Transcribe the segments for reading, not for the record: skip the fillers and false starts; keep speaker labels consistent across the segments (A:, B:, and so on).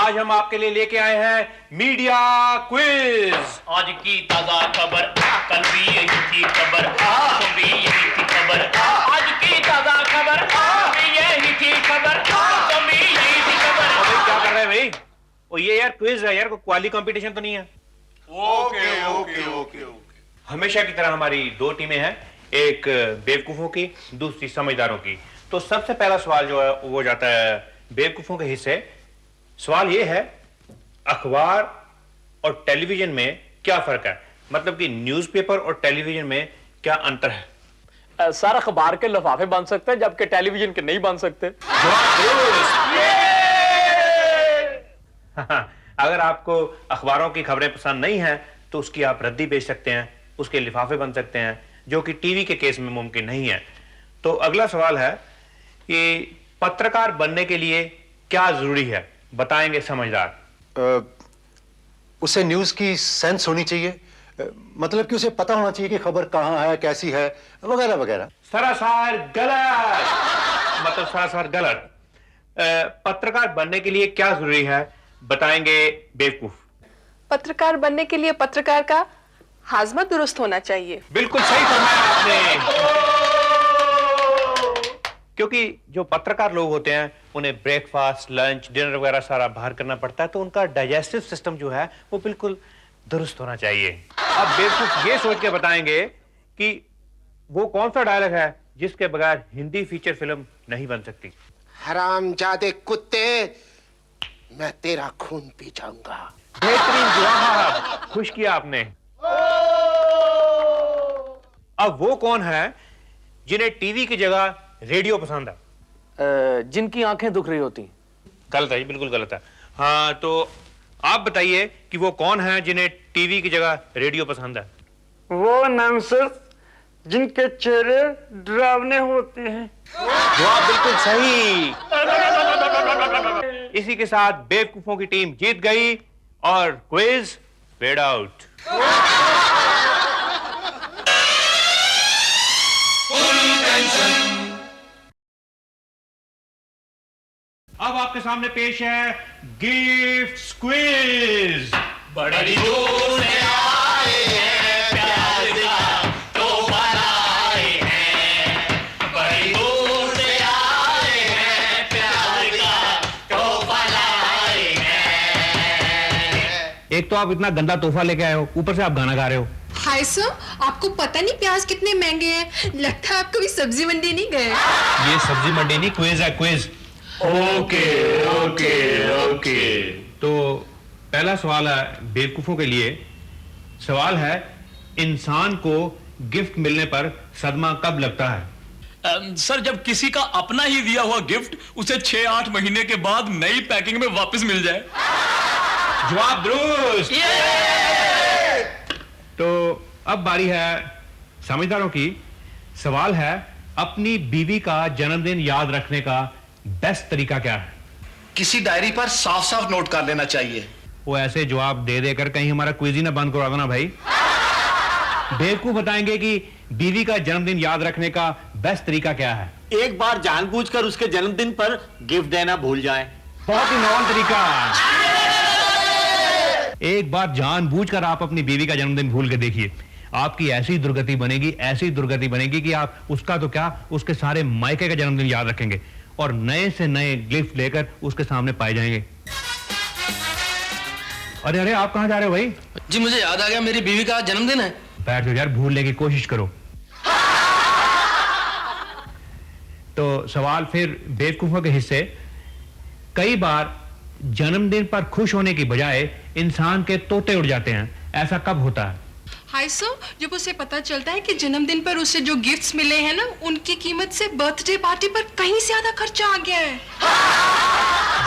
A: आज हम आपके लिए लेके आए हैं मीडिया क्विज।
B: आज की ताजा खबर, कल भी यही थी खबर, परसों भी यही थी खबर। आज की ताजा खबर, कल भी यही थी खबर, परसों भी यही थी खबर।
A: भाई क्या कर रहे हैं भाई? ओ ये यार क्विज है यार, कोई क्वाली कंपटीशन तो नहीं है।
C: Okay okay okay okay.
A: हमेशा की तरह हमारी दो टीमें हैं, एक बेवकूफों की, दूसरी समझदारों की। तो सबसे पहला सवाल जो है वो जाता है बेवकूफों के हिस्से। सवाल ये है, अखबार और टेलीविजन में क्या फर्क है? मतलब कि न्यूज़पेपर और टेलीविजन में क्या अंतर है?
D: सर अखबार के लिफाफे बन सकते हैं जबकि टेलीविजन के नहीं बन सकते।
A: अगर आपको अखबारों की खबरें पसंद नहीं हैं तो उसकी आप रद्दी बेच सकते हैं, उसके लिफाफे बन सकते हैं, जो कि टीवी के केस में मुमकिन नहीं है। तो अगला सवाल है कि पत्रकार बनने के लिए क्या जरूरी है? बताएंगे समझदार।
E: उसे न्यूज की सेंस होनी चाहिए, मतलब कि उसे पता होना चाहिए कि खबर कहां है, कैसी है, वगैरह वगैरह।
A: सरासर गलत, मतलब सरासर गलत। पत्रकार बनने के लिए क्या जरूरी है? बताएंगे बेवकूफ।
F: पत्रकार बनने के लिए पत्रकार का हाजमा दुरुस्त होना चाहिए।
A: बिल्कुल सही फरमाया आपने, क्योंकि जो पत्रकार लोग होते हैं उन्हें ब्रेकफास्ट, लंच, डिनर वगैरह सारा बाहर करना पड़ता है, तो उनका डाइजेस्टिव सिस्टम जो है वो बिल्कुल दुरुस्त होना चाहिए। अब बेवकूफ ये सोच के बताएंगे कि वो कौन सा डायलॉग है जिसके बगैर हिंदी फीचर फिल्म नहीं बन सकती।
C: हरामजादे कुत्ते, मैं तेरा खून पी जाऊंगा।
A: बेहतरीन जवाब, खुश किया आपने। अब वो कौन है जिन्हें टीवी की जगह रेडियो पसंद है?
D: जिनकी आंखें दुख रही होती।
A: गलत है, बिल्कुल गलत है। हाँ, तो आप बताइए कि वो कौन है जिन्हें टीवी की जगह रेडियो पसंद है?
G: वो अनाउंसर जिनके चेहरे डरावने होते हैं।
A: जवाब बिल्कुल सही। इसी के साथ बेवकूफों की टीम जीत गई और क्विज पेड आउट। अब आपके सामने पेश है गिफ्ट क्विज।
B: बड़ी दूर से आए हैं, प्यार का तोहफा लाए हैं। बड़ी दूर से आए हैं, प्यार का तोहफा लाए हैं।
A: एक तो आप इतना गंदा तोहफा लेके आए हो, ऊपर से आप गाना गा रहे हो।
H: हाय सर, आपको पता नहीं प्याज कितने महंगे हैं? लगता है आप कभी सब्जी मंडी नहीं गए।
A: ये सब्जी मंडी नहीं, क्विज है क्विज।
C: Okay okay okay.
A: तो पहला सवाल है बेवकूफों के लिए। सवाल है, इंसान को गिफ्ट मिलने पर सदमा कब लगता है?
I: सर, जब किसी का अपना ही दिया हुआ गिफ्ट उसे 6-8 महीने के बाद नई पैकिंग में वापस मिल जाए।
A: जवाब दुरुस्त। तो अब बारी है समझदारों की। सवाल है, अपनी बीवी का जन्मदिन याद रखने का बेस्ट तरीका क्या है?
E: किसी डायरी पर साफ साफ नोट कर लेना चाहिए।
A: वो ऐसे जवाब दे देकर कहीं हमारा क्विज ही ना बंद करवा देना भाई। बेवकूफ बताएंगे कि बीवी का जन्मदिन याद रखने का बेस्ट तरीका क्या है?
D: एक बार जानबूझकर उसके जन्मदिन पर गिफ्ट देना भूल जाएं।
A: बहुत ही नॉन तरीका। एक बार जानबूझकर आप अपनी बीवी का जन्मदिन भूल के देखिए, आपकी ऐसी दुर्गति बनेगी, ऐसी दुर्गति बनेगी कि आप उसका तो क्या, उसके सारे मायके का जन्मदिन याद रखेंगे और नए से नए गिफ्ट लेकर उसके सामने पाए जाएंगे। अरे अरे, आप कहां जा रहे हो भाई?
I: जी, मुझे याद आ गया, मेरी बीवी का जन्मदिन है।
A: बैठ जाओ यार, भूलने की कोशिश करो। तो सवाल फिर बेवकूफों के हिस्से। कई बार जन्मदिन पर खुश होने की बजाय इंसान के तोते उड़ जाते हैं, ऐसा कब होता है?
H: हाय सर, जब उसे पता चलता है कि जन्मदिन पर उसे जो गिफ्ट्स मिले हैं ना, उनकी कीमत से बर्थडे पार्टी पर कहीं ज्यादा खर्चा आ गया है।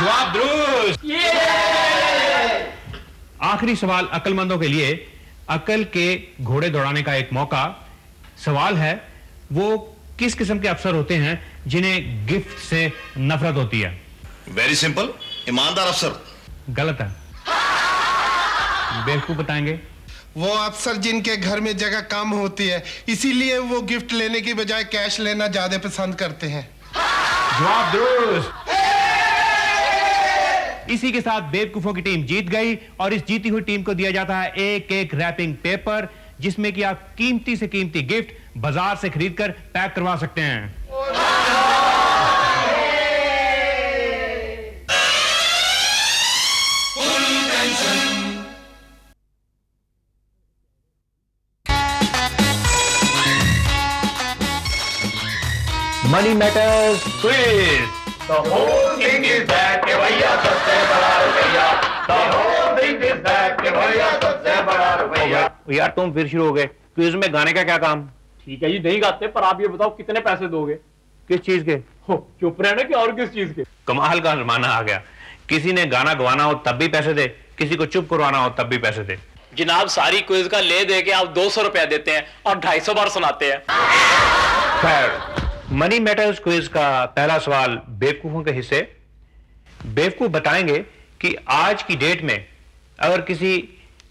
A: जवाब दुरुस्त। आखिरी सवाल अक्लमंदों के लिए, अकल के घोड़े दौड़ाने का एक मौका। सवाल है, वो किस किस्म के अफसर होते हैं जिन्हें गिफ्ट से नफरत होती है?
E: वेरी सिंपल, ईमानदार अफसर।
A: गलत है, बेवकूफ बताएंगे।
C: वो अफसर जिनके घर में जगह कम होती है, इसीलिए वो गिफ्ट लेने की बजाय कैश लेना ज्यादा पसंद करते हैं।
A: जवाब दुरुस्त। इसी के साथ बेवकूफों की टीम जीत गई और इस जीती हुई टीम को दिया जाता है एक एक रैपिंग पेपर जिसमें कि आप कीमती से कीमती गिफ्ट बाजार से खरीदकर पैक करवा सकते हैं। Money matters quiz.
B: The whole thing is that के भैया सबसे बड़ा रुपया। The whole thing is that के भैया सबसे बड़ा रुपया।
A: यार तुम फिर शुरू हो गए। क्विज में गाने का क्या काम?
I: ठीक है, ये नहीं गाते, पर आप ये बताओ कितने पैसे दोगे?
A: किस चीज के?
I: चुप रहना कि और किस चीज के?
A: कमाल का जमाना आ गया। किसी ने गाना गवाना हो तब भी पैसे दे, किसी को चुप करवाना हो तब भी पैसे दे।
I: जनाब सारी क्विज का ले दे के आप 200 रुपया देते हैं और 250 बार सुनाते हैं।
A: खैर, मनी मैटर्स क्विज का पहला सवाल बेवकूफों के हिस्से। बेवकूफ बताएंगे कि आज की डेट में अगर किसी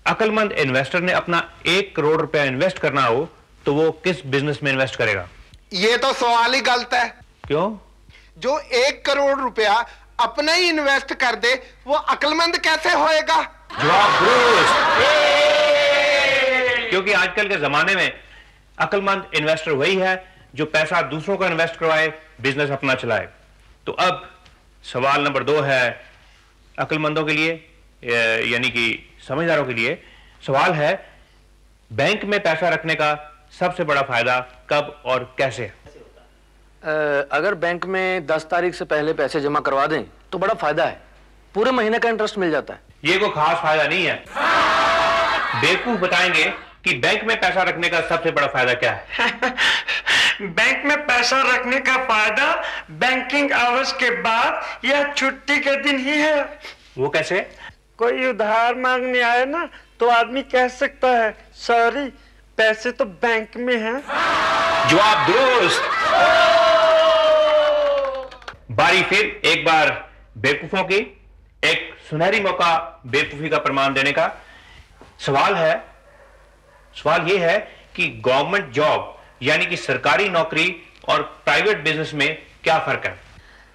A: अक्लमंद इन्वेस्टर ने अपना 1 करोड़ रुपया इन्वेस्ट करना हो तो वो किस बिजनेस में इन्वेस्ट करेगा?
C: ये तो सवाल ही गलत है।
A: क्यों?
C: जो 1 करोड़ रुपया अपना ही इन्वेस्ट कर दे वो अक्लमंद कैसे होएगा?
A: जवाब दुरुस्त। क्योंकि आजकल के जमाने में अक्लमंद इन्वेस्टर वही है जो पैसा दूसरों का इन्वेस्ट करवाए, बिजनेस अपना चलाए। तो अब सवाल नंबर 2 है अक्लमंदों के लिए, यानी कि समझदारों के लिए। सवाल है बैंक में पैसा रखने का सबसे बड़ा फायदा कब और कैसे?
J: अगर बैंक में 10 तारीख से पहले पैसे जमा करवा दें तो बड़ा फायदा है, पूरे महीने का इंटरेस्ट मिल जाता है।
A: ये कोई खास फायदा नहीं है। बेवकूफ बताएंगे कि बैंक में पैसा रखने का सबसे बड़ा फायदा क्या है?
G: बैंक में पैसा रखने का फायदा बैंकिंग आवर्स के बाद या छुट्टी के दिन ही है।
A: वो कैसे?
G: कोई उधार मांगने आए ना तो आदमी कह सकता है सॉरी पैसे तो बैंक में हैं।
A: जवाब दुरुस्त। बारी फिर एक बार बेवकूफों की, एक सुनहरी मौका बेवकूफी का प्रमाण देने का। सवाल यह है कि गवर्नमेंट जॉब यानी कि सरकारी नौकरी और प्राइवेट बिजनेस में क्या फर्क है?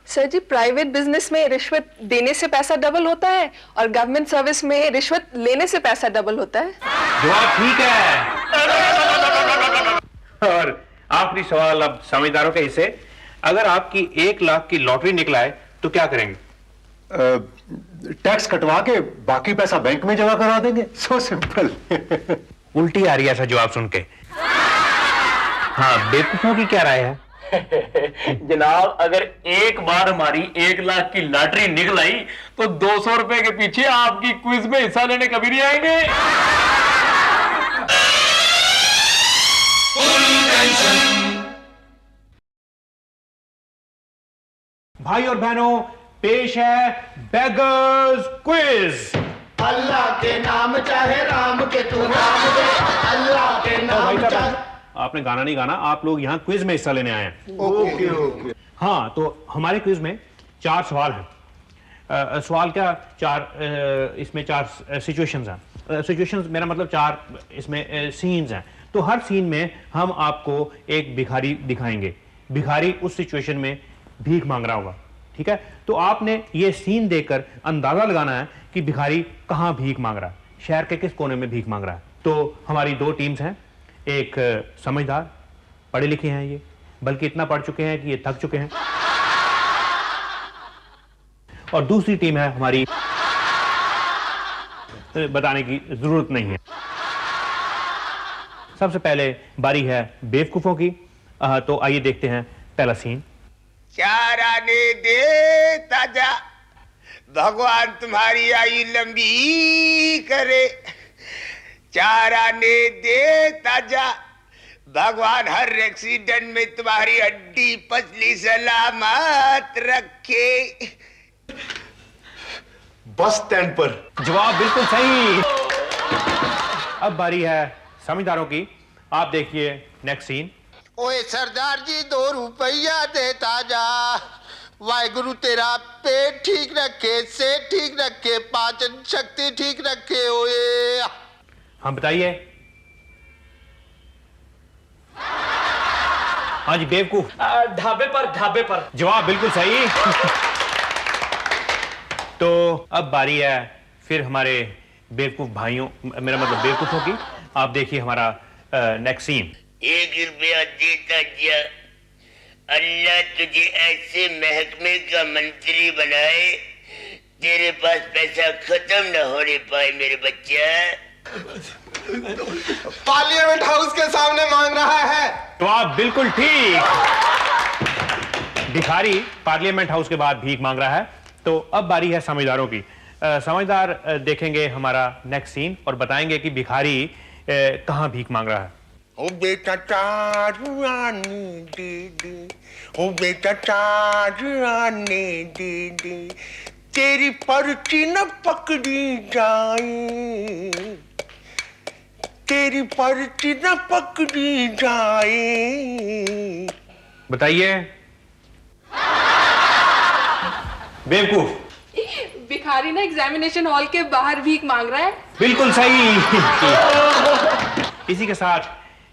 F: सर जी, प्राइवेट बिजनेस में रिश्वत देने से पैसा डबल होता है और गवर्नमेंट सर्विस में रिश्वत लेने से पैसा डबल होता है।
A: जवाब ठीक है। और आखिरी सवाल अब समझदारों के हिस्से। अगर आपकी 1 लाख की लॉटरी निकलाए तो क्या करेंगे?
E: टैक्स कटवा के बाकी पैसा बैंक में जमा करा देंगे। So simple.
A: उल्टी आ रही है ऐसा जवाब सुन के। हाँ, बेवकूफों की क्या राय है?
I: जनाब अगर एक बार हमारी 1 लाख की लॉटरी निकल आई तो 200 रुपए के पीछे आपकी क्विज में हिस्सा लेने कभी नहीं आएंगे।
A: भाई और बहनों, पेश है बेगर्स क्विज।
B: अल्लाह के नाम चाहे राम के तू नाम दे। अल्लाह के नाम चाहे।
A: आपने गाना नहीं गाना, आप लोग यहाँ क्विज में हिस्सा लेने आए हैं।
C: Okay okay.
A: हाँ, तो हमारे क्विज में 4 सवाल हैं। सवाल क्या, 4 इसमें 4 सिचुएशंस हैं। सिचुएशंस मेरा मतलब 4 इसमें सीन्स हैं। तो हर सीन में हम आपको एक भिखारी दिखाएंगे। भिखारी उस सिचुएशन में भीख मांग रहा होगा, ठीक है? तो आपने ये सीन देखकर अंदाजा लगाना है कि भिखारी कहाँ भीख मांग रहा है, शहर के किस कोने में भीख मांग रहा है। तो हमारी 2 टीम्स हैं। एक समझदार, पढ़े लिखे हैं ये, बल्कि इतना पढ़ चुके हैं कि ये थक चुके हैं, और दूसरी टीम है हमारी, बताने की जरूरत नहीं है। सबसे पहले बारी है बेवकूफों की। तो आइए देखते हैं पहला सीन।
B: चारा ने दे ताजा, भगवान तुम्हारी आयु लंबी करे। चारा ने दे ताजा, भगवान हर एक्सीडेंट में तुम्हारी हड्डी पसली सलामत रखे।
E: बस स्टैंड पर।
A: जवाब बिल्कुल सही। अब बारी है समझदारों की। आप देखिए नेक्स्ट सीन।
B: ओए सरदार जी 2 रुपया देता जा, वाहिगुरु तेरा पेट ठीक रखे, सेहत ठीक रखे, पाचन शक्ति ठीक रखे। ओए
A: हम बताइए। हाँ जी बेवकूफ।
J: ढाबे पर।
A: जवाब बिल्कुल सही। तो अब बारी है फिर हमारे बेवकूफ भाइयों, मेरा मतलब बेवकूफों की। आप देखिए हमारा नेक्स्ट सीन।
K: 1 रुपया देता जा, अल्लाह तुझे ऐसे महकमे का मंत्री बनाए तेरे पास पैसा खत्म न होने पाए मेरे बच्चा।
C: पार्लियामेंट हाउस के सामने मांग रहा है।
A: तो आप बिल्कुल ठीक, भिखारी पार्लियामेंट हाउस के बाद भीख मांग रहा है। तो अब बारी है समझदारों की। समझदार देखेंगे हमारा नेक्स्ट सीन और बताएंगे कि भिखारी कहां भीख मांग रहा है।
K: ओ बेटा चारू आने दे दे, ओ बेटा चारू आने दे दे, तेरी पर्ची न पकड़ी जाए, तेरी पर्ची न पकड़ी जाए।
A: बताइए बेवकूफ।
F: भिखारी ना एग्जामिनेशन हॉल के बाहर भीख मांग रहा है।
A: बिल्कुल सही। इसी के साथ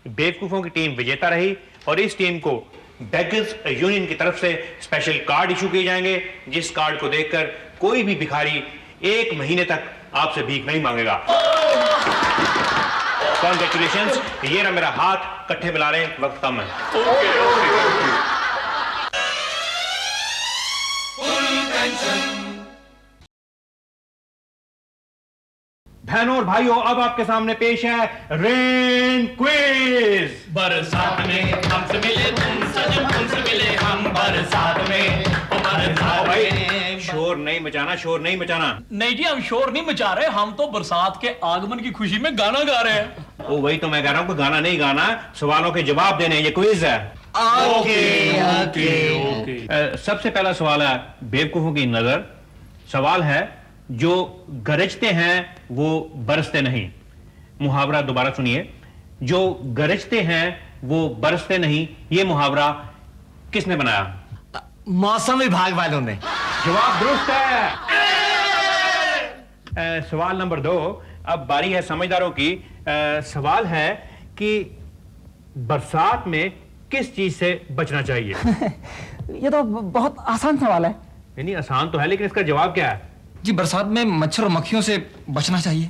A: बेवकूफों की टीम विजेता रही और इस टीम को बेगर्स यूनियन की तरफ से स्पेशल कार्ड इशू किए जाएंगे, जिस कार्ड को देखकर कोई भी भिखारी 1 महीने तक आपसे भीख नहीं मांगेगा। कॉन्ग्रेचुलेशंस। ये रहा मेरा हाथ, कट्ठे मिला रहे, वक्त कम है। बहनों और भाइयों, अब आपके सामने पेश है रेन क्विज।
B: बरसात में हमसे मिले तुम सजन, तुमसे मिले हम बरसात में, बरसात में।
A: शोर नहीं मचाना, शोर नहीं मचाना।
I: नहीं जी, हम शोर नहीं मचा रहे, हम तो बरसात के आगमन की खुशी में गाना गा रहे हैं।
A: ओ वही तो मैं कह रहा हूं कि गाना नहीं गाना, सवालों के जवाब देने, ये क्विज है।
I: ओके।
A: सबसे पहला सवाल है बेवकूफों की नजर। सवाल है, जो गरजते हैं वो बरसते नहीं। मुहावरा दोबारा सुनिए, जो गरजते हैं वो बरसते नहीं, ये मुहावरा किसने बनाया?
J: मौसम विभाग वालों ने।
A: जवाब दुरुस्त है। सवाल नंबर 2। अब बारी है समझदारों की। सवाल है कि बरसात में किस चीज से बचना चाहिए?
L: ये तो बहुत आसान सवाल है।
A: नहीं, आसान तो है, लेकिन इसका जवाब क्या है?
L: जी, बरसात में मच्छर और मक्खियों से बचना चाहिए।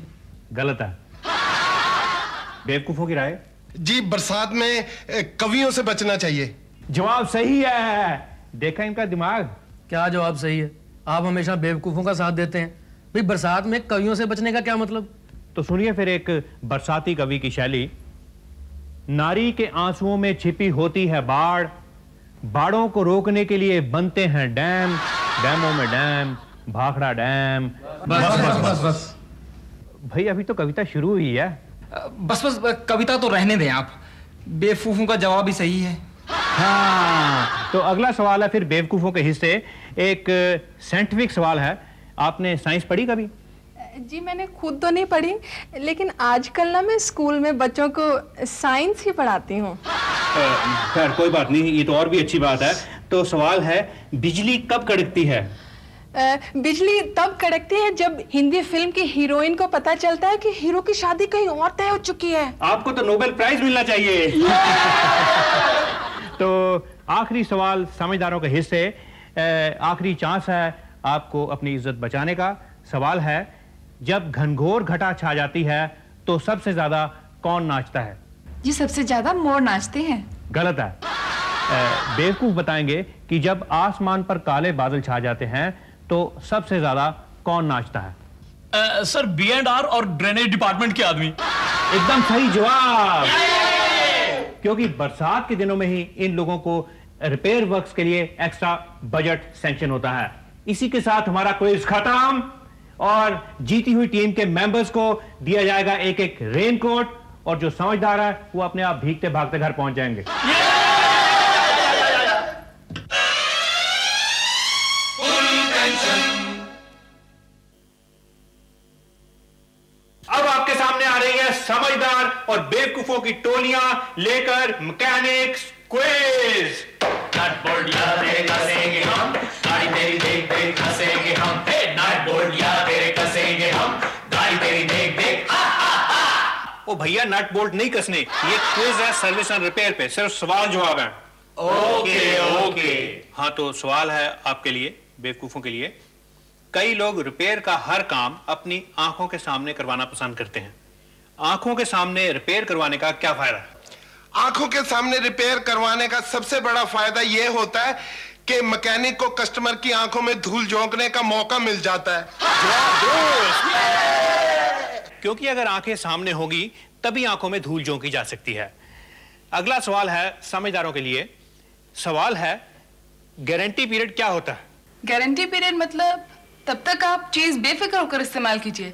A: गलत है। बेवकूफों की राय?
C: जी, बरसात में कवियों से बचना चाहिए।
A: जवाब सही है। देखा इनका दिमाग।
J: क्या जवाब सही है? आप हमेशा बेवकूफों का साथ देते हैं। भाई, बरसात में कवियों से बचने का क्या मतलब?
A: तो सुनिए फिर एक बरसाती कवि की शैली। नारी के आंसुओं में छिपी होती है बाढ़, बाढ़ों को रोकने के लिए बनते हैं डैम, डैमों में डैम, भाखड़ा डैम।
L: बस
A: भाई, अभी तो कविता शुरू हुई है।
L: बस कविता तो रहने दें आप। बेवकूफों का जवाब भी सही है।
A: हाँ, तो अगला सवाल है फिर बेवकूफों के हिस्से। एक साइंटिफिक सवाल है। आपने साइंस पढ़ी कभी?
F: जी, मैंने खुद तो नहीं पढ़ी, लेकिन आजकल ना मैं स्कूल में बच्चों को साइंस ही पढ़ाती हूँ।
A: खैर कोई बात नहीं, ये तो और भी अच्छी बात है। तो सवाल है, बिजली कब कड़कती है?
F: बिजली तब कड़कती है जब हिंदी फिल्म की हीरोइन को पता चलता है कि हीरो की शादी कहीं और तय हो चुकी है।
A: आपको तो नोबेल प्राइज मिलना चाहिए। तो आखिरी सवाल समझदारों के हिस्से। आखिरी चांस है आपको अपनी इज्जत बचाने का। सवाल है, जब घनघोर घटा छा जाती है तो सबसे ज्यादा कौन नाचता है?
H: जी, सबसे ज्यादा मोर नाचते हैं।
A: गलत है। बेवकूफ बताएंगे कि जब आसमान पर काले बादल छा जाते हैं तो सबसे ज्यादा कौन नाचता है?
I: सर, B&R और ड्रेनेज डिपार्टमेंट के आदमी।
A: एकदम सही जवाब। क्योंकि बरसात के दिनों में ही इन लोगों को रिपेयर वर्क्स के लिए एक्स्ट्रा बजट सैंक्शन होता है। इसी के साथ हमारा क्विज खत्म और जीती हुई टीम के मेंबर्स को दिया जाएगा एक एक रेनकोट, और जो समझदार है वो अपने आप भीगते भागते घर पहुंच जाएंगे। अब आपके सामने आ रही है समझदार और बेवकूफों की टोलियां लेकर मैकेनिक्स क्विज।
B: नट बोल्ट यारे कसेंगे हम, गाड़ी तेरी देख देख हंसेंगे हम। हे नट बोल्ट यारे कसेंगे हम, गाड़ी तेरी देख देख।
A: ओ भैया, नट बोल्ट नहीं कसने, ये क्विज है सर्विस एंड रिपेयर पे, सिर्फ सवाल जवाब है।
B: Okay okay.
A: हाँ, तो सवाल है आपके लिए, बेवकूफों के लिए। कई लोग रिपेयर का हर काम अपनी आंखों के सामने करवाना पसंद करते हैं। आंखों के सामने रिपेयर करवाने का क्या फायदा है?
C: आंखों के सामने रिपेयर करवाने का सबसे बड़ा फायदा यह होता है कि मैकेनिक को कस्टमर की आंखों में धूल झोंकने का मौका मिल जाता है।
A: क्योंकि अगर आंखें सामने होगी तभी आंखों में धूल झोंकी जा सकती है। अगला सवाल है समझदारों के लिए। सवाल है, गारंटी पीरियड क्या होता है?
H: गारंटी पीरियड मतलब तब तक आप चीज बेफिक्र होकर इस्तेमाल कीजिए,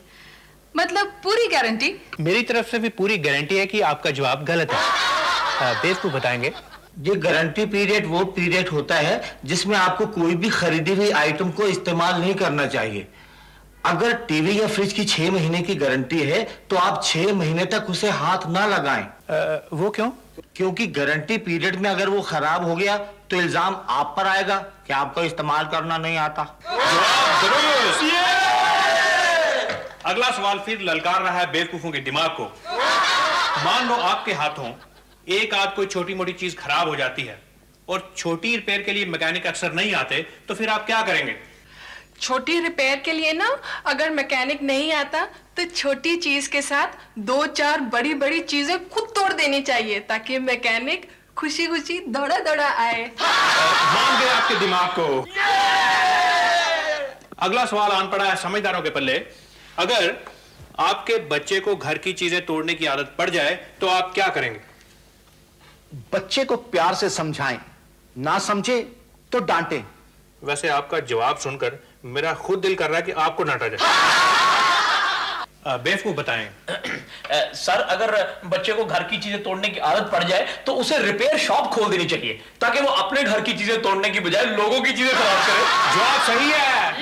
H: मतलब पूरी गारंटी।
A: मेरी तरफ से भी पूरी गारंटी है कि आपका जवाब गलत है। बेवकूफ बताएंगे।
D: ये गारंटी पीरियड वो पीरियड होता है जिसमें आपको कोई भी खरीदी हुई आइटम को इस्तेमाल नहीं करना चाहिए। अगर टीवी या फ्रिज की 6 महीने की गारंटी है तो आप 6 महीने तक उसे हाथ ना लगाएं।
A: वो क्यों?
D: क्योंकि गारंटी पीरियड में अगर वो खराब हो गया तो इल्जाम आप पर आएगा कि आपको इस्तेमाल करना नहीं आता।
A: अगला सवाल फिर ललकार रहा है बेवकूफों के दिमाग को। मान लो आपके हाथों एक आध कोई छोटी मोटी चीज खराब हो जाती है और छोटी रिपेयर के लिए मैकेनिक अक्सर नहीं आते, तो फिर आप क्या करेंगे?
H: छोटी रिपेयर के लिए ना अगर मैकेनिक नहीं आता तो छोटी चीज के साथ 2-4 बड़ी बड़ी चीजें खुद तोड़ देनी चाहिए ताकि मैकेनिक खुशी खुशी दौड़ा दौड़ा आए।
A: मान गए आपके दिमाग को। अगला सवाल आन पड़ा है समझदारों के पल्ले। अगर आपके बच्चे को घर की चीजें तोड़ने की आदत पड़ जाए तो आप क्या करेंगे?
M: बच्चे को प्यार से समझाएं, ना समझे तो डांटें।
A: वैसे आपका जवाब सुनकर मेरा खुद दिल कर रहा है कि आपको डांटा जाए। बेवकूफ बताएं।
B: सर, अगर बच्चे को घर की चीजें तोड़ने की आदत पड़ जाए तो उसे रिपेयर शॉप खोल देनी चाहिए ताकि वो अपने घर की चीजें तोड़ने की बजाय लोगों की चीजें खराब करे।
A: जवाब सही है।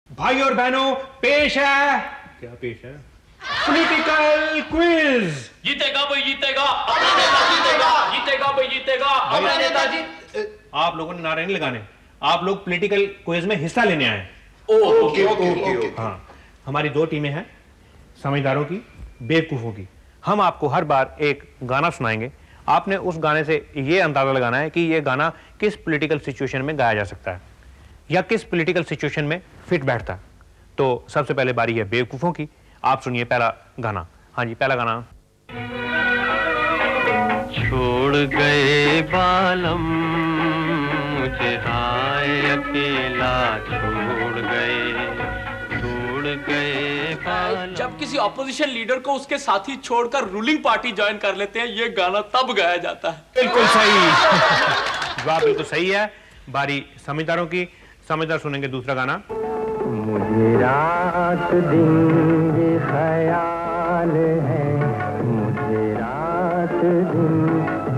A: भाई और बहनों, पेश है, क्या पेश है? Political quiz.
B: जीतेगा भाई जीतेगा, अपना नेता जीतेगा, जीतेगा भाई जीतेगा, अपना नेता जीत।
A: आप लोगों ने नारे नहीं लगाने, आप लोग पॉलिटिकल क्विज में हिस्सा लेने आए।
B: ओके।
A: हाँ, हमारी 2 टीमें हैं, समझदारों की, बेवकूफों की। हम आपको हर बार एक गाना सुनाएंगे। आपने उस गाने से ये अंदाजा लगाना है कि ये गाना किस पॉलिटिकल सिचुएशन में गाया जा सकता है या किस पॉलिटिकल सिचुएशन में फिट बैठता है। तो सबसे पहले बारी है बेवकूफों की। आप सुनिए पहला गाना। हाँ जी, पहला गाना।
N: छोड़ गए बालम मुझे हाय अकेला, छोड़ गए बालम।
I: जब किसी ऑपोजिशन लीडर को उसके साथी छोड़कर रूलिंग पार्टी ज्वाइन कर लेते हैं, ये गाना तब गाया जाता है।
A: बिल्कुल सही। जवाब बिल्कुल सही है। बारी समझदारों की। समझदार सुनेंगे दूसरा गाना।
N: मुझे रात दिन ये ख्याल है, मुझे रात दिन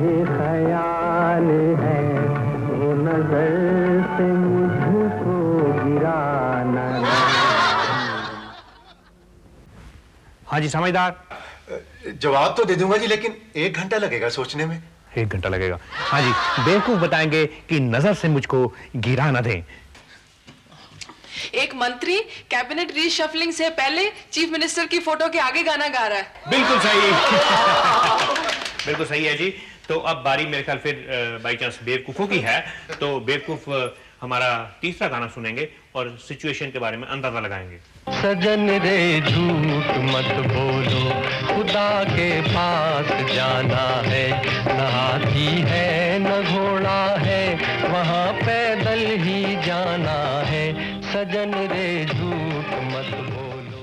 N: ये ख्याल है, वो नजर से मुझको गिराना।
A: हाँ जी समझदार।
E: जवाब तो दे दूंगा जी, लेकिन 1 घंटा लगेगा सोचने में।
A: 1 घंटा लगेगा। हाँ जी, बेवकूफ बताएंगे कि नजर से मुझको गिरा न दें।
H: एक मंत्री कैबिनेट रीशफलिंग से पहले चीफ मिनिस्टर की फोटो के आगे गाना गा रहा है।
A: बिल्कुल सही। बिल्कुल सही है जी। तो अब बारी मेरे ख्याल फिर बाई चांस बेवकूफों की है। तो बेवकूफ हमारा तीसरा गाना सुनेंगे और सिचुएशन के बारे में अंदाजा लगाएंगे।
N: सजन रे झूठ मत बोलो, खुदा के पास जाना है, न हाथी है न घोड़ा है, वहाँ पैदल ही जाना है। सजन रे झूठ मत बोलो।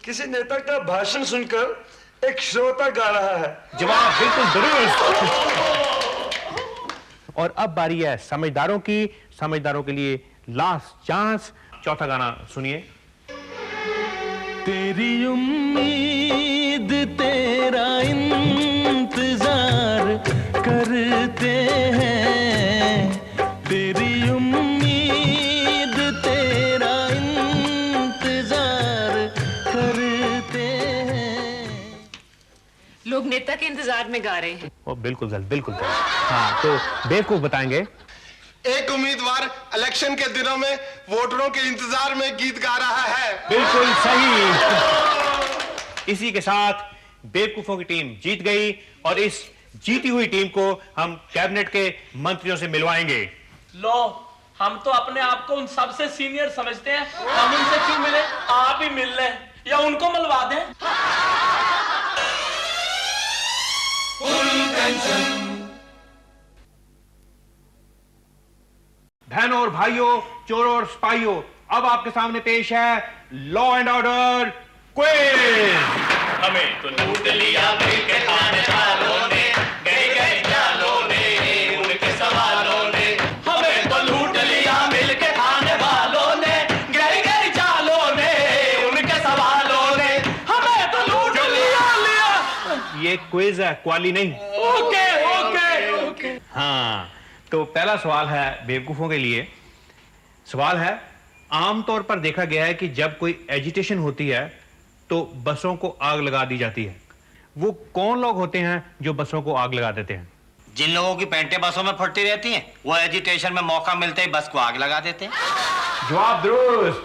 G: किसी नेता का भाषण सुनकर एक श्रोता गा रहा है।
A: जवाब बिल्कुल दुरुस्त। और अब बारी है समझदारों की। समझदारों के लिए लास्ट चांस। चौथा गाना सुनिए।
N: तेरी उम्मीद तेरा इंतजार करते हैं, तेरी उम्मीद तेरा इंतजार करते हैं।
O: लोग नेता के इंतजार में गा रहे हैं।
A: ओ, बिल्कुल गलत, बिल्कुल गलत। हाँ, तो बेवकूफ बताएंगे।
C: एक उम्मीदवार इलेक्शन के दिनों में वोटरों के इंतजार में गीत गा रहा है।
A: बिल्कुल सही। इसी के साथ बेवकूफों की टीम जीत गई और इस जीती हुई टीम को हम कैबिनेट के मंत्रियों से मिलवाएंगे।
I: लो, हम तो अपने आप को उन सबसे सीनियर समझते हैं, हम उनसे क्यों मिले? आप ही मिल लें या उनको मिलवा दें।
A: बहनों और भाइयों, चोरों और सिपाहियों, अब आपके सामने पेश है लॉ एंड ऑर्डर क्विज।
B: हमें तो लूट लिया मिलके खाने वालों ने, गए गए जालों ने, उनके सवालों ने। हमें तो लूट लिया मिलके खाने वालों ने, गए गए जालों ने, उनके सवालों ने। हमें तो लूट लिया।
A: ये क्विज है, क्वाली नहीं।
B: Okay okay okay.
A: हाँ, तो पहला सवाल है बेवकूफों के लिए। सवाल है, आमतौर पर देखा गया है कि जब कोई एजिटेशन होती है तो बसों को आग लगा दी जाती है। वो कौन लोग होते हैं जो बसों को आग लगा देते हैं?
D: जिन लोगों की पैंटें बसों में फटती रहती हैं, वो एजिटेशन में मौका मिलते ही बस को आग लगा देते हैं।
A: जवाब दुरुस्त।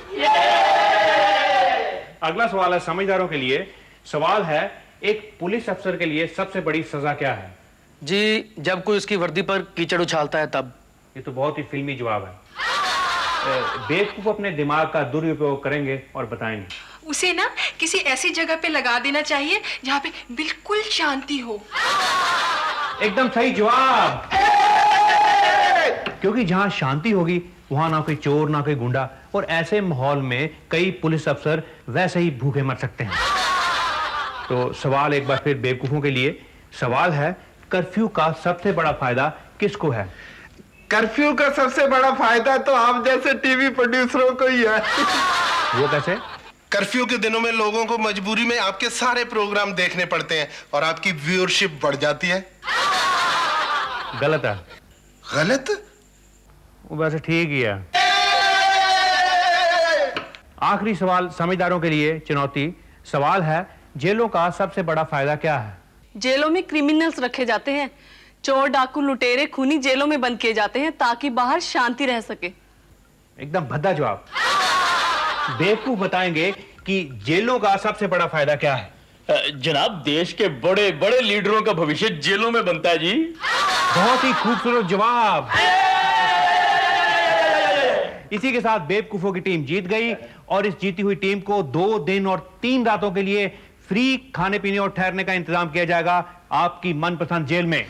A: अगला सवाल है समझदारों के लिए। सवाल है, एक पुलिस अफसर के लिए सबसे बड़ी सजा क्या है?
J: जी, जब कोई उसकी वर्दी पर कीचड़ उछालता है तब।
A: ये तो बहुत ही फिल्मी जवाब है। बेवकूफ अपने दिमाग का दुरुपयोग करेंगे और बताएंगे।
H: उसे ना किसी ऐसी जगह पे लगा देना चाहिए जहाँ पे बिल्कुल शांति हो।
A: एकदम सही जवाब। क्योंकि जहां शांति होगी वहां ना कोई चोर ना कोई गुंडा, और ऐसे माहौल में कई पुलिस अफसर वैसे ही भूखे मर सकते हैं। तो सवाल एक बार फिर बेवकूफों के लिए। सवाल है, कर्फ्यू का सबसे बड़ा फायदा किसको है?
C: कर्फ्यू का सबसे बड़ा फायदा तो आप जैसे टीवी प्रोड्यूसरों को ही है।
A: वो कैसे?
C: कर्फ्यू के दिनों में लोगों को मजबूरी में आपके सारे प्रोग्राम देखने पड़ते हैं और आपकी व्यूअरशिप बढ़ जाती है।
A: गलत है।
C: गलत?
A: वो वैसे ठीक ही है। आखिरी सवाल समझदारों के लिए चुनौती। सवाल है, जेलों का सबसे बड़ा फायदा क्या है?
P: जेलों में क्रिमिनल्स रखे जाते हैं। चोर, डाकू, लुटेरे, खूनी जेलों में बंद किए जाते हैं ताकि बाहर शांति रह सके।
A: एकदम भद्दा जवाब। बेवकूफ बताएंगे कि जेलों का सबसे बड़ा फायदा क्या है?
I: जनाब, देश के बड़े बड़े लीडरों का भविष्य जेलों में बनता है जी।
A: बहुत ही खूबसूरत जवाब। इसी के साथ बेवकूफों की टीम जीत गई और इस जीती हुई टीम को 2 दिन और 3 रातों के लिए फ्री खाने पीने और ठहरने का इंतजाम किया जाएगा आपकी मनपसंद जेल में।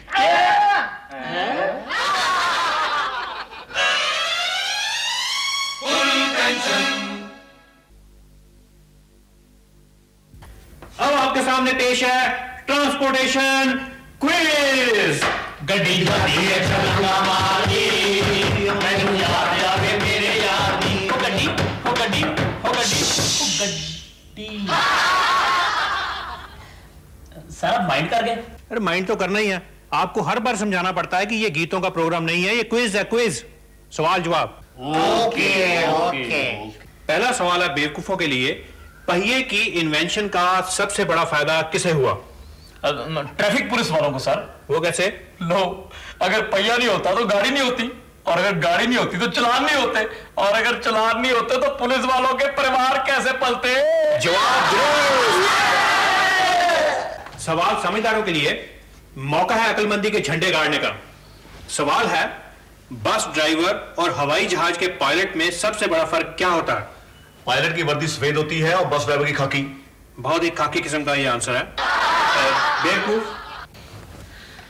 A: अब आपके सामने पेश है ट्रांसपोर्टेशन क्विज।
B: गड्डी जाती है चलना मारी, मैनू याद आवे मेरे यार दी। ओ गड्डी, ओ गड्डी, ओ गड्डी, ओ गड्डी। सर आप माइंड कर गए?
A: अरे माइंड तो करना ही है। आपको हर बार समझाना पड़ता है कि ये गीतों का प्रोग्राम नहीं है, ये क्विज है, क्विज। सवाल जवाब।
B: Okay okay.
A: पहला सवाल है बेवकूफों के लिए। पहिए की इन्वेंशन का सबसे बड़ा फायदा किसे हुआ?
I: ट्रैफिक पुलिस वालों को सर।
A: वो कैसे?
I: लो, अगर पहिया नहीं होता तो गाड़ी नहीं होती, और अगर गाड़ी नहीं होती तो चलान नहीं होते, और अगर चलान नहीं होते तो पुलिस वालों के परिवार कैसे पलते?
A: जवाब दुरुस्त। सवाल समझदारों के लिए। मौका है अकलमंदी के झंडे गाड़ने का। सवाल है, बस ड्राइवर और हवाई जहाज के पायलट में सबसे बड़ा फर्क क्या होता है?
Q: पायलट की वर्दी सफेद होती है और बस ड्राइवर की खाकी।
A: बहुत ही खाकी किस्म का ये आंसर है। बेवकूफ।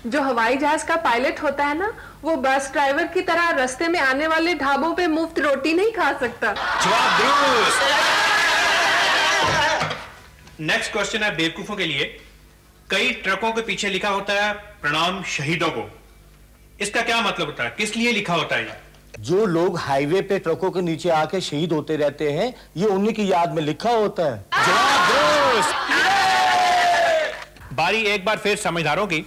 F: जो हवाई जहाज का पायलट होता है ना, वो बस ड्राइवर की तरह रास्ते में आने वाले ढाबों पे मुफ्त रोटी नहीं खा सकता।
A: जवाब दुरुस्त। नेक्स्ट क्वेश्चन है बेवकूफों के लिए। कई ट्रकों के पीछे लिखा होता है प्रणाम शहीदों को। इसका क्या मतलब होता है? किस लिए लिखा होता है?
D: जो लोग हाईवे पे ट्रकों के नीचे आके शहीद होते रहते हैं, ये उन्हीं की याद में लिखा होता है।
A: जवाब दुरुस्त। बारी एक बार फिर समझदारों की।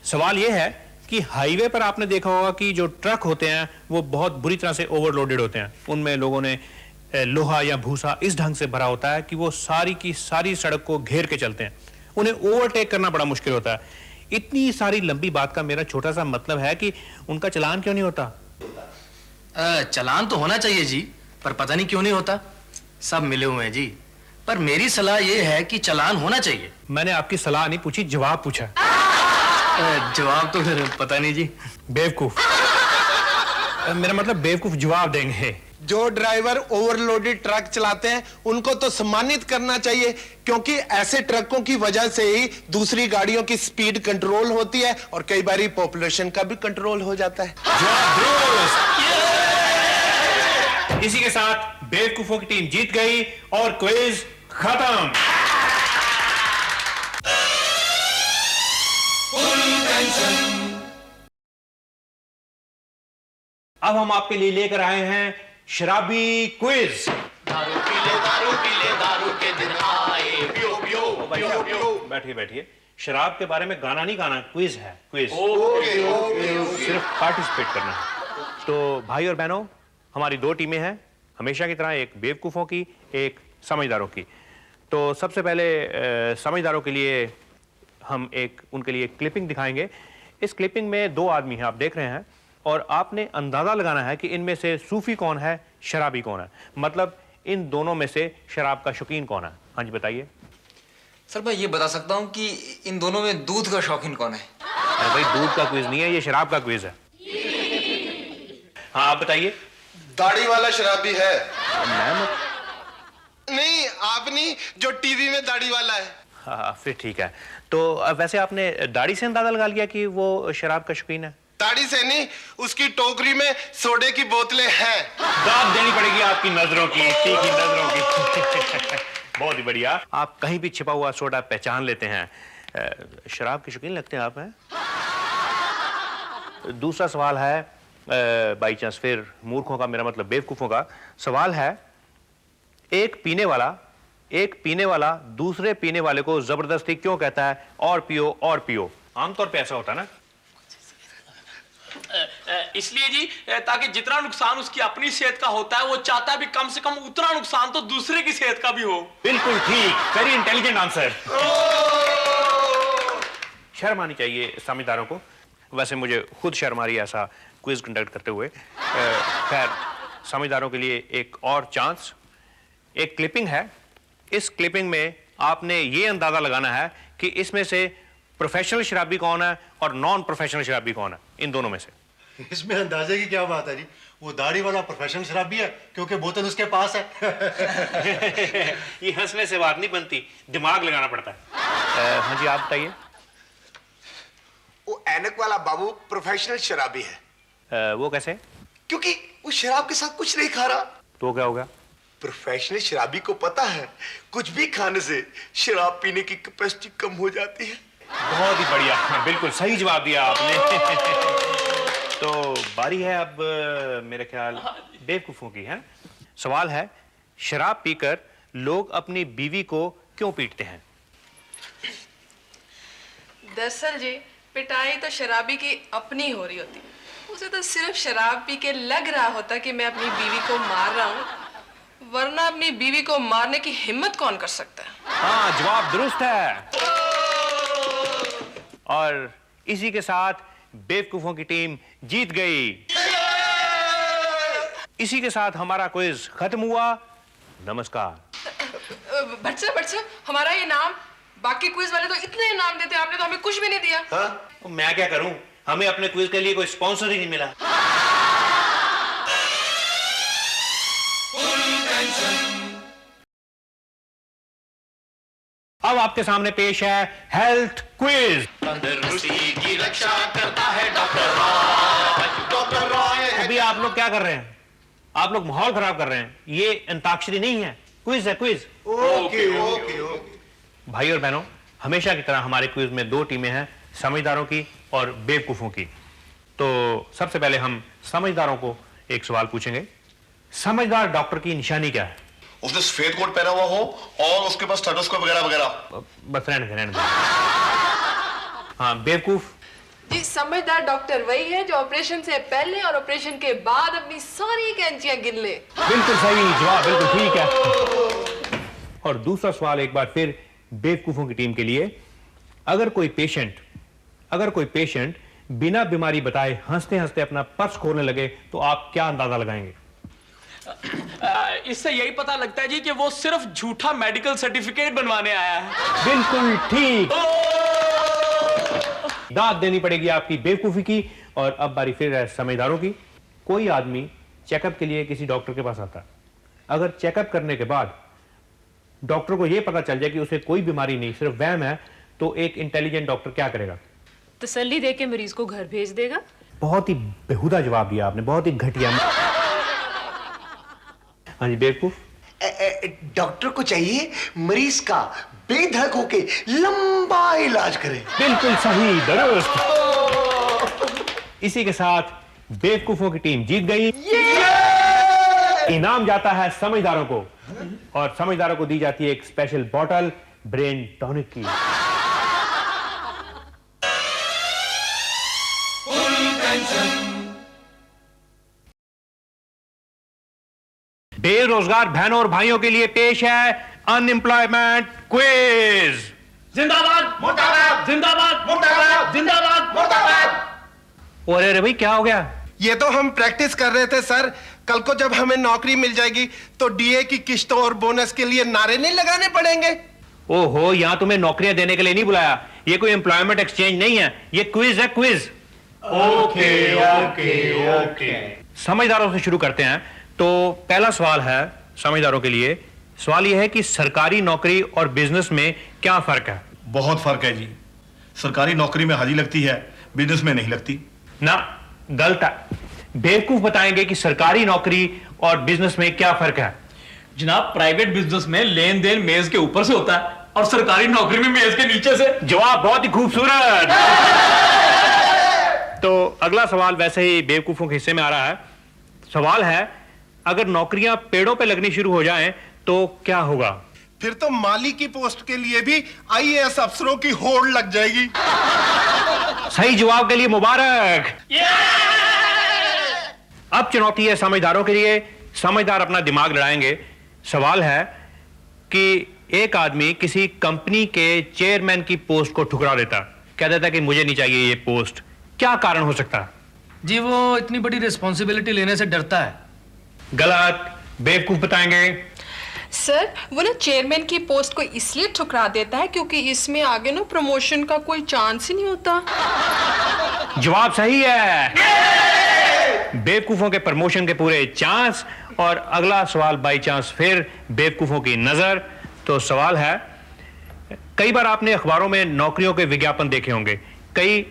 A: सवाल यह है कि हाईवे पर आपने देखा होगा कि जो ट्रक होते हैं वो बहुत बुरी तरह से ओवरलोडेड होते हैं। उनमें लोगों ने लोहा या भूसा इस ढंग से भरा होता है कि वो सारी की सारी सड़क को घेर के चलते हैं। उन्हें ओवरटेक करना बड़ा मुश्किल होता है। इतनी सारी लंबी बात का मेरा छोटा सा मतलब है कि उनका चालान क्यों नहीं होता?
J: चालान तो होना चाहिए जी, पर पता नहीं क्यों नहीं होता। सब मिले हुए हैं जी, पर मेरी सलाह यह है कि चालान होना चाहिए।
A: मैंने आपकी सलाह नहीं पूछी, जवाब पूछा।
J: जवाब तो फिर पता नहीं जी।
A: बेवकूफ। मेरा मतलब बेवकूफ जवाब देंगे।
C: जो ड्राइवर ओवरलोडेड ट्रक चलाते हैं उनको तो सम्मानित करना चाहिए, क्योंकि ऐसे ट्रकों की वजह से ही दूसरी गाड़ियों की स्पीड कंट्रोल होती है और कई बार पॉपुलेशन का भी कंट्रोल हो जाता है।
A: इसी के साथ बेवकूफों की टीम जीत गई और क्विज खत्म। अब हम आपके लिए लेकर आए हैं शराबी क्विज।
B: दारू पी ले दारू के दिन आए, पियो पियो पियो पियो।
A: बैठिए बैठिए। शराब के बारे में गाना नहीं गाना, क्विज है, क्विज।
B: ओके।
A: सिर्फ पार्टिसिपेट करना है। तो भाई और बहनों, हमारी दो टीमें हैं हमेशा की तरह, एक बेवकूफों की, एक समझदारों की। तो सबसे पहले समझदारों के लिए हम उनके लिए क्लिपिंग दिखाएंगे। इस क्लिपिंग में दो आदमी हैं, आप देख रहे हैं, और आपने अंदाजा लगाना है कि इनमें से सूफी कौन है, शराबी कौन है। मतलब इन दोनों में से शराब का शौकीन कौन है। हाँ जी बताइए।
L: सर मैं ये बता सकता हूँ कि इन दोनों में दूध का शौकीन कौन है।
A: अरे भाई दूध का क्विज नहीं है, ये शराब का क्विज है। हाँ आप बताइए।
C: दाढ़ी वाला शराबी है।
A: मैं
C: नहीं, आप नहीं, जो टीवी में दाढ़ी वाला है।
A: हाँ फिर ठीक है। तो वैसे आपने दाढ़ी से अंदाजा लगा लिया कि वो शराब का शौकीन है?
C: दाढ़ी से नहीं, उसकी टोकरी में सोडे की बोतलें हैं।
A: दाद देनी पड़ेगी आपकी नजरों की, तीखी नजरों की। बहुत ही बढ़िया, आप कहीं भी छिपा हुआ सोडा पहचान लेते हैं। शराब के शौकीन लगते हैं आप, हैं? दूसरा सवाल है बाई चांस फिर मूर्खों का, मेरा मतलब बेवकूफों का सवाल है। एक पीने वाला दूसरे पीने वाले को जबरदस्ती क्यों कहता है और पियो और पियो? आमतौर पे ऐसा होता है ना।
I: इसलिए जी ताकि जितना नुकसान उसकी अपनी सेहत का होता है वो चाहता है भी कम से कम उतना नुकसान तो दूसरे की सेहत का भी हो।
A: बिल्कुल ठीक, वेरी इंटेलिजेंट आंसर। शर्म आनी चाहिए समझदारों को। वैसे मुझे खुद शर्म आ रही है ऐसा क्विज कंडक्ट करते हुए। खैर समझदारों के लिए एक और चांस। एक क्लिपिंग है, इस क्लिपिंग में आपने ये अंदाजा लगाना है कि इसमें से प्रोफेशनल शराबी कौन है और नॉन प्रोफेशनल शराबी कौन है, इन दोनों में से।
E: इसमें अंदाजे की क्या बात है जी, वो दाढ़ी वाला प्रोफेशनल शराबी है क्योंकि बोतल उसके पास है।
A: ये हंसने से बात नहीं बनती, दिमाग लगाना पड़ता है। हाँ जी आप बताइए।
C: वो ऐनक वाला बाबू प्रोफेशनल शराबी है।
A: वो कैसे?
C: क्योंकि वो शराब के साथ कुछ नहीं खा रहा।
A: तो क्या होगा?
C: प्रोफेशनल शराबी को पता है कुछ भी खाने से शराब पीने की कैपेसिटी कम हो जाती है।
A: बहुत ही बढ़िया, बिल्कुल सही जवाब दिया आपने। तो बारी है अब मेरे ख्याल बेवकूफों की है। सवाल है, शराब पीकर लोग अपनी बीवी को क्यों पीटते हैं?
H: दरअसल जी पिटाई तो शराबी की अपनी हो रही होती, उसे तो सिर्फ शराब पी के लग रहा होता कि मैं अपनी बीवी को मार रहा हूँ, वरना अपनी बीवी को मारने की हिम्मत कौन कर सकता है?
A: हाँ जवाब दुरुस्त है। और इसी के साथ बेवकूफों की टीम जीत गई। इसी के साथ हमारा क्विज खत्म हुआ। नमस्कार।
H: भट्ट साहब हमारा ये नाम, बाकी क्विज वाले तो इतने इनाम देते हैं, आपने तो हमें कुछ भी नहीं दिया।
A: हाँ? मैं क्या करूं, हमें अपने क्विज के लिए कोई स्पॉन्सर ही नहीं मिला। अब आपके सामने पेश है हेल्थ क्विज।
B: तंदुरुस्ती की रक्षा करता है डॉक्टर रॉय। डॉक्टर रॉय।
A: अभी आप लोग क्या कर रहे हैं? आप लोग माहौल खराब कर रहे हैं। ये अंताक्षरी नहीं है, क्विज है, क्विज।
C: Okay okay okay.
A: भाई और बहनों, हमेशा की तरह हमारे क्विज में दो टीमें हैं, समझदारों की और बेवकूफों की। तो सबसे पहले हम समझदारों को एक सवाल पूछेंगे। समझदार डॉक्टर की निशानी क्या है?
Q: उसने सफेद कोट पहना हुआ हो और उसके पास स्टेथोस्कोप वगैरह वगैरह।
A: बस रहने दो। हाँ बेवकूफ?
H: जी समझदार डॉक्टर वही है जो ऑपरेशन से पहले और ऑपरेशन के बाद अपनी सारी कैंचियां गिन ले।
A: बिल्कुल सही जवाब, बिल्कुल ठीक है। और दूसरा सवाल एक बार फिर बेवकूफों की टीम के लिए। अगर कोई पेशेंट बिना बीमारी बताए हंसते हंसते अपना पर्स खोलने लगे तो आप क्या अंदाजा लगाएंगे?
I: इससे यही पता लगता है जी कि वो सिर्फ झूठा मेडिकल सर्टिफिकेट बनवाने आया है।
A: बिल्कुल ठीक। दाद देनी पड़ेगी आपकी बेवकूफी की। और अब बारी फिर है समझदारों की। कोई आदमी चेकअप के लिए किसी डॉक्टर के पास आता है, अगर चेकअप करने के बाद डॉक्टर को यह पता चल जाए कि उसे कोई बीमारी नहीं, सिर्फ वहम है, तो एक इंटेलिजेंट डॉक्टर क्या करेगा?
O: तसल्ली देके मरीज को घर भेज देगा।
A: बहुत ही बेहुदा जवाब दिया आपने, बहुत ही घटिया। हाँ जी बेवकूफ।
M: डॉक्टर को चाहिए मरीज का बेधड़क होके लंबा इलाज करे।
A: बिल्कुल सही, दुरुस्त। इसी के साथ बेवकूफों की टीम जीत गई। इनाम जाता है समझदारों को, और समझदारों को दी जाती है एक स्पेशल बॉटल ब्रेन टॉनिक की। बेरोजगार बहनों और भाइयों के लिए पेश है अनएम्प्लॉयमेंट क्विज।
B: जिंदाबाद मुर्दाबाद, जिंदाबाद मुर्दाबाद, जिंदाबाद मुर्दाबाद।
A: और अरे भाई क्या हो गया?
C: ये तो हम प्रैक्टिस कर रहे थे सर। कल को जब हमें नौकरी मिल जाएगी तो डीए की किस्तों और बोनस के लिए नारे नहीं लगाने पड़ेंगे।
A: ओहो, यहां तुम्हें नौकरियां देने के लिए नहीं बुलाया। ये कोई एम्प्लॉयमेंट एक्सचेंज नहीं है, ये क्विज है, क्विज।
B: Okay okay okay.
A: समझदारों से शुरू करते हैं। तो पहला सवाल है समझदारों के लिए। सवाल यह है कि सरकारी नौकरी और बिजनेस में क्या फर्क है?
Q: बहुत फर्क है जी। सरकारी नौकरी में हाजिरी लगती है, बिजनेस में नहीं लगती।
A: ना, गलत है। बेवकूफ बताएंगे कि सरकारी नौकरी और बिजनेस में क्या फर्क है।
I: जनाब, प्राइवेट बिजनेस में लेन देन मेज के ऊपर से होता है और सरकारी नौकरी में मेज के नीचे से।
A: जवाब बहुत ही खूबसूरत। तो अगला सवाल वैसे ही बेवकूफों के हिस्से में आ रहा है। सवाल है, अगर नौकरियां पेड़ों पे लगनी शुरू हो जाएं तो क्या होगा?
C: फिर तो माली की पोस्ट के लिए भी आईएएस अफसरों की होड़ लग जाएगी।
A: सही जवाब के लिए मुबारक। अब चुनौती है समझदारों के लिए। समझदार अपना दिमाग लड़ाएंगे। सवाल है कि एक आदमी किसी कंपनी के चेयरमैन की पोस्ट को ठुकरा देता, कह देता कि मुझे नहीं चाहिए ये पोस्ट। क्या कारण हो सकता है?
J: जी, वो इतनी बड़ी रिस्पॉन्सिबिलिटी लेने से डरता है।
A: गलत। बेवकूफ बताएंगे।
H: सर, वो ना चेयरमैन की पोस्ट को इसलिए ठुकरा देता है क्योंकि इसमें आगे ना प्रमोशन का कोई चांस ही नहीं होता।
A: जवाब सही है। बेवकूफों के प्रमोशन के पूरे चांस। और अगला सवाल बाई चांस फिर बेवकूफों की नजर। तो सवाल है, कई बार आपने अखबारों में नौकरियों के विज्ञापन देखे होंगे। कई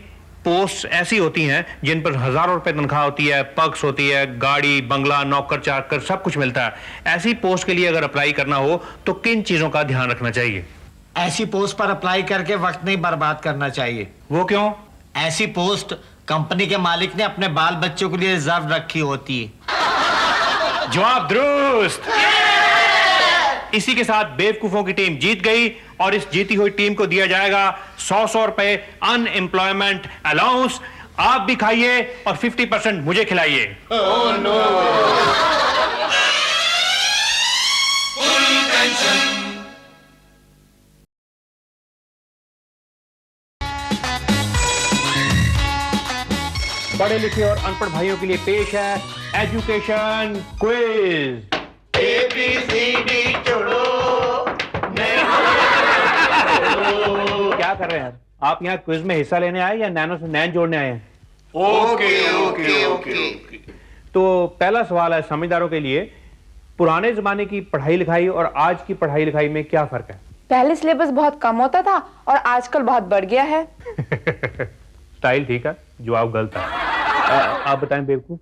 A: पोस्ट ऐसी होती हैं जिन पर हजारों रुपए तनख्वाह होती है, पक्स होती है, गाड़ी बंगला नौकर चाकर सब कुछ मिलता है। ऐसी पोस्ट के लिए अगर अप्लाई करना हो तो किन चीजों का ध्यान रखना चाहिए?
D: ऐसी पोस्ट पर अप्लाई करके वक्त नहीं बर्बाद करना चाहिए।
A: वो क्यों?
D: ऐसी पोस्ट कंपनी के मालिक ने अपने बाल बच्चों के लिए रिजर्व रखी होती है।
A: जवाब दुरुस्त। इसी के साथ बेवकूफों की टीम जीत गई और इस जीती हुई टीम को दिया जाएगा 100 रुपए अनएम्प्लॉयमेंट अलाउंस। आप भी खाइए और 50% मुझे खिलाइए।
B: Oh, no.
A: पढ़े लिखे और अनपढ़ भाइयों के लिए पेश है एजुकेशन क्विज।
B: ABCD छोड़ो।
A: क्या कर रहे हैं आप यहाँ क्विज में हिस्सा लेने आए या नैनो से नैन जोड़ने आए हैं?
B: Okay okay okay.
A: तो पहला सवाल है समझदारों के लिए। पुराने जमाने की पढ़ाई लिखाई और आज की पढ़ाई लिखाई में क्या फर्क है?
F: पहले सिलेबस बहुत कम होता था और आजकल बहुत बढ़ गया है।
A: स्टाइल ठीक है, जवाब गलत है। आप बताएं बेवकूफ।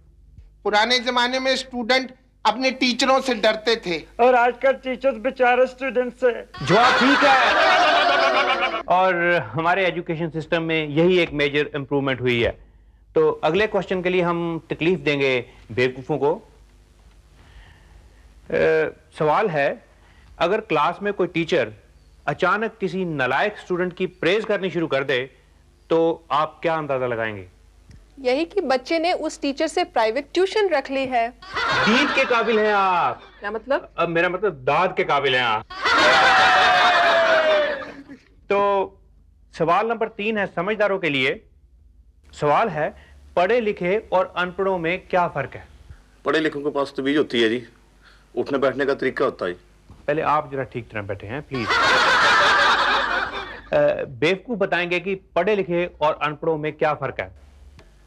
C: पुराने जमाने में स्टूडेंट अपने टीचरों से डरते थे
G: और आजकल टीचर्स बेचारे स्टूडेंट से।
A: जवाब ठीक है। और हमारे एजुकेशन सिस्टम में यही एक मेजर इंप्रूवमेंट हुई है। तो अगले क्वेश्चन के लिए हम तकलीफ देंगे बेवकूफों को। सवाल है, अगर क्लास में कोई टीचर अचानक किसी नालायक स्टूडेंट की प्रेज करनी शुरू कर दे तो आप क्या अंदाजा लगाएंगे?
F: यही कि बच्चे ने उस टीचर से प्राइवेट ट्यूशन रख ली है।
A: दीद के काबिल हैं आप।
F: क्या मतलब?
A: अब मेरा मतलब दाद के काबिल हैं आप। तो सवाल नंबर 3 है समझदारों के लिए। सवाल है, पढ़े लिखे और अनपढ़ों में क्या फर्क है?
Q: पढ़े लिखों के पास तमीज होती है जी, उठने बैठने का तरीका होता है।
A: पहले आप जरा ठीक तरह बैठे हैं प्लीज। बेवकूफ बताएंगे कि पढ़े लिखे और अनपढ़ों में क्या फर्क है।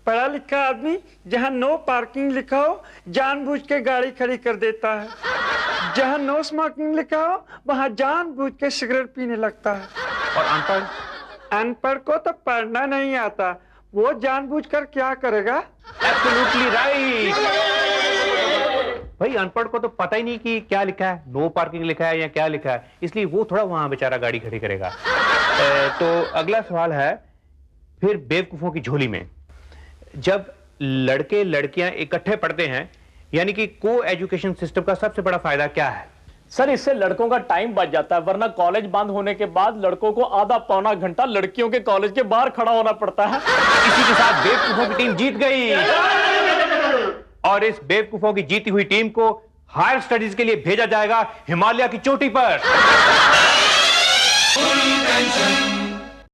G: पढ़ा लिखा आदमी जहां नो पार्किंग लिखा हो जानबूझ के गाड़ी खड़ी कर देता है, जहां नो स्मोकिंग लिखा हो वहां जानबूझ के सिगरेट पीने लगता है।
A: और अनपढ़?
G: अनपढ़ को तो पढ़ना नहीं आता, वो जानबूझकर क्या करेगा?
A: Absolutely right. भाई अनपढ़ को तो पता ही नहीं कि क्या लिखा है, नो पार्किंग लिखा है या क्या लिखा है, इसलिए वो थोड़ा वहां बेचारा गाड़ी खड़ी करेगा। तो अगला सवाल है फिर बेवकूफों की झोली में, जब लड़के लड़कियां इकट्ठे पढ़ते हैं यानी कि को एजुकेशन सिस्टम का सबसे बड़ा फायदा क्या है?
I: सर इससे लड़कों का टाइम बच जाता है, वरना कॉलेज बंद होने के बाद लड़कों को आधा पौना घंटा लड़कियों के कॉलेज के बाहर खड़ा होना पड़ता है।
A: इसी के साथ बेवकूफों की टीम जीत गई और इस बेवकूफों की जीती हुई टीम को हायर स्टडीज के लिए भेजा जाएगा हिमालय की चोटी पर।